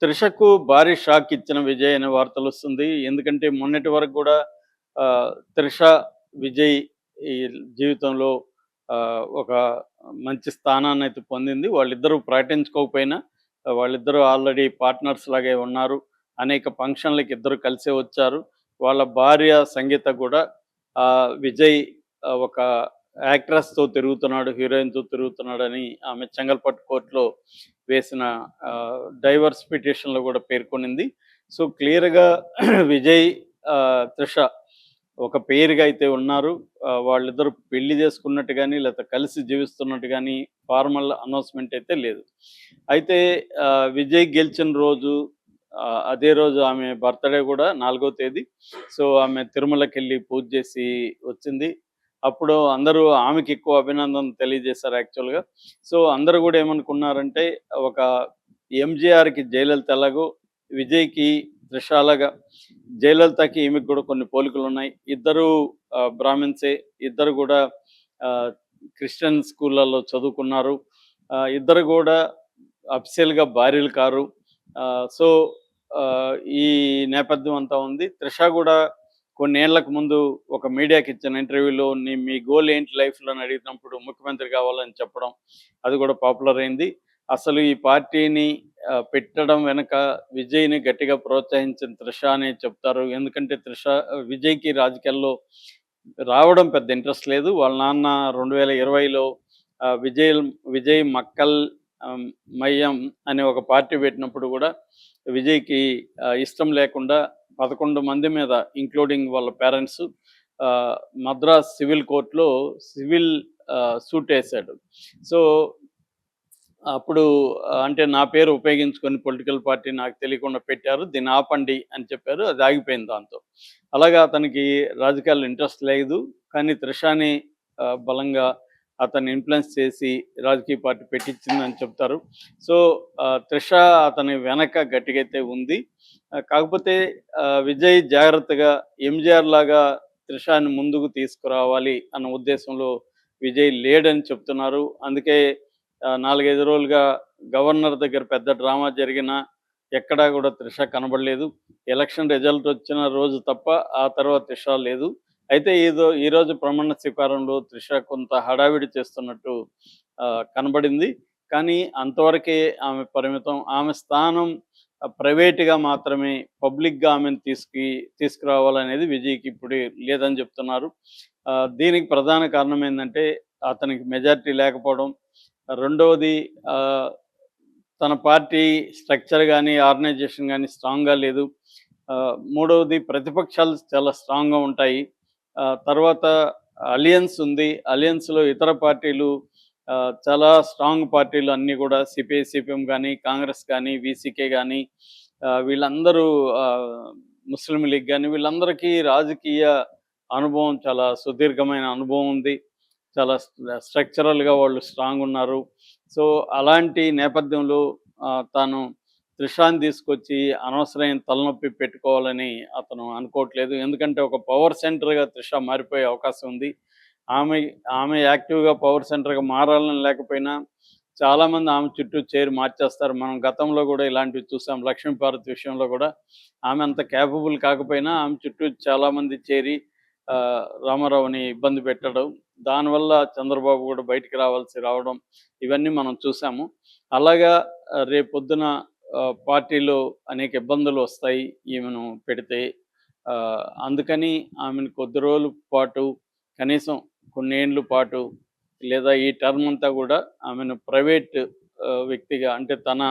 త్రిషకు భారీ షాక్ ఇచ్చిన విజయ్ అనే వార్తలొస్తుంది. ఎందుకంటే మొన్నటి వరకు గూడా త్రిష, విజయ్ ఈ జీవితంలో ఒక మంచి స్థానాన్నయితే పొందింది. వాళ్ళిద్దరూ ప్రకటించుకోకపోయినా వాళ్ళిద్దరూ ఆల్రెడీ పార్ట్నర్స్ లాగే ఉన్నారు. అనేక ఫంక్షన్‌లకి ఇద్దరు కలిసే వచ్చారు. వాళ్ళ భార్య సంగీత గూడా విజయ్ ఒక యాక్ట్రెస్‌తో తిరుగుతున్నాడు, హీరోయిన్‌తో తిరుగుతున్నాడని ఆమె చెంగల్పట్టు కోర్ట్‌లో వేసిన డైవర్స్ పిటిషన్‌లో గూడా పేర్కొనింది. సో, క్లియర్‌గా విజయ్, త్రిష ఒక పెయిర్‌గా అయితే ఉన్నారు. వాళ్ళిద్దరూ పెళ్లి చేసుకున్నట్టు గాని, లేతే కలిసి జీవిస్తున్నట్టు గాని ఫార్మల్ అనౌన్స్‌మెంట్ అయితే లేదు. అయితే విజయ్ గెలిచిన రోజు అదే రోజు ఆమె బర్త్‌డే గూడా 4వ తేదీ. సో, ఆమె తిరుమలకెళ్ళి పూజ చేసి వచ్చింది. అప్పుడు అందరూ ఆమెకెక్కువ అభినందనలు తెలియజేశారు యాక్చువల్‌గా. సో, అందరూ గూడా ఏమనుకున్నారంటే ఒక ఎంజీఆర్‌కి జయలలిత ఎలాగో విజయ్‌కి త్రిష అలాగా జయలలితకి ఈమెకి గూడా కొన్ని పోలికలున్నాయి. ఇద్దరూ బ్రాహ్మిన్సే. ఇద్దరు గూడా ఆహ్, క్రిస్టియన్ స్కూళ్ళలో చదువుకున్నారు. ఇద్దరు గూడా అఫీషియల్‌గా భార్యలు కారు. సో, ఆహ్, ఈ నేపథ్యం అంతా ఉంది. త్రిష గూడా కొన్నేళ్లకు ముందు ఒక మీడియాకిచ్చిన ఇంటర్వ్యూలో మీ గోల్ ఏంటి లైఫ్‌లో అని అడిగినప్పుడు ముఖ్యమంత్రి కావాలని చెప్పడం. అది గూడా పాపులర్ అయింది. అసలు ఈ పార్టీని పెట్టడం వెనక విజయ్‌ని గట్టిగా ప్రోత్సహించిన త్రిష అనే చెప్తారు. ఎందుకంటే విజయ్‌కి రాజకీయాల్లో రావడం పెద్ద ఇంట్రెస్ట్ లేదు. వాళ్ళ నాన్న 2020లో విజయ్ విజయ్ మక్కల్ ఆహ్, మయ్యం అనే ఒక పార్టీ పెట్టినప్పుడు గూడా విజయ్‌కి ఇష్టం లేకుండా 11 మంది మీద ఇంక్లూడింగ్ వాళ్ళ పేరెంట్స్ ఆహ్, మద్రాస్ సివిల్ కోర్ట్‌లో సివిల్ సూటేసాడు. సో, అప్పుడు అంటే నా పేరు ఉపయోగించుకొని పొలిటికల్ పార్టీ నాకు తెలియకుండా పెట్టారు. దీన్ని ఆపండి అని చెప్పారు. అది ఆగిపోయింది దాంతో. అలాగా అతనికి రాజకీయాల్లో ఇంట్రెస్ట్ లేదు. కానీ త్రిషని బలంగా అతన్ని ఇన్‌ఫ్లుయెన్స్ చేసి రాజకీయ పార్టీ పెట్టించిందని చెప్తారు. సో, త్రిష అతని వెనక గట్టిగా అయితే ఉంది. కాకపోతే విజయ్ జాగ్రత్తగా ఎంజీఆర్ లాగా త్రిషని ముందుకు తీసుకురావాలి అన్న ఉద్దేశంలో విజయ్ లేడని చెప్తున్నారు. అందుకే 4, 5 రోజులుగా గవర్నర్ దగ్గర పెద్ద డ్రామా జరిగినా ఎక్కడా గూడా త్రిష కనబడలేదు. ఎలక్షన్ రిజల్ట్ వచ్చిన రోజు తప్ప ఆ తర్వాత త్రిష లేదు. అయితే ఈరోజు ప్రమాణ స్వీకారంలో త్రిష కొంత హడావిడి చేస్తున్నట్టు కనబడింది. కానీ అంతవరకే ఆమె పరిమితం. ఆమె స్థానం ప్రైవేట్‌గా మాత్రమే పబ్లిక్‌గా ఆమెను తీసుకురావాలనేది విజయ్‌కి ఇప్పుడు లేదని చెప్తున్నారు. దీనికి ప్రధాన కారణం ఏందంటే అతనికి మెజారిటీ లేకపోవడం. రెండవది ఆహ్, తన పార్టీ స్ట్రక్చర్ గాని, ఆర్గనైజేషన్ గాని స్ట్రాంగ్‌గా లేదు. మూడవది ప్రతిపక్షాలు చాలా స్ట్రాంగ్‌గా ఉంటాయి. తర్వాత అలియన్స్ ఉంది. అలియన్స్‌లో ఇతర పార్టీలు చాలా స్ట్రాంగ్ పార్టీలు అన్నీ గూడా సిపిఐ, సిపిఎం గాని, కాంగ్రెస్ గాని, వీసీకే గాని వీళ్ళందరూ ముస్లిం లీగ్ గాని వీళ్ళందరికీ రాజకీయ అనుభవం చాలా సుదీర్ఘమైన అనుభవం ఉంది. చాలా స్ట్రక్చరల్‌గా వాళ్ళు స్ట్రాంగున్నారు. సో, అలాంటి నేపథ్యంలో తాను త్రిషాని తీసుకొచ్చి అనవసరమైన తలనొప్పి పెట్టుకోవాలని అతను అనుకోవట్లేదు. ఎందుకంటే ఒక పవర్ సెంటర్‌గా త్రిష మారిపోయే అవకాశం ఉంది. ఆమె ఆమె యాక్టివ్‌గా పవర్ సెంటర్‌గా మారాలని లేకపోయినా చాలామంది ఆమె చుట్టూ చేరి మార్చేస్తారు. మనం గతంలో గూడా ఇలాంటివి చూసాం. లక్ష్మీపార్వతి విషయంలో గూడా ఆమె అంత కేపబుల్ కాకపోయినా ఆమె చుట్టూ చాలామంది చేరి రామారావుని ఇబ్బంది పెట్టడం. దానివల్ల చంద్రబాబు గూడా బయటికి రావడం ఇవన్నీ మనం చూసాము. అలాగా రేపొద్దున పార్టీలో అనేక ఇబ్బందులు వస్తాయి ఈమెను పెడితే. అందుకని ఆమెను కొద్ది రోజుల పాటు కనీసం కొన్నేండ్ల పాటు లేదా ఈ టర్మ్ అంతా గూడా ఆమెను ప్రైవేట్ వ్యక్తిగా అంటే తన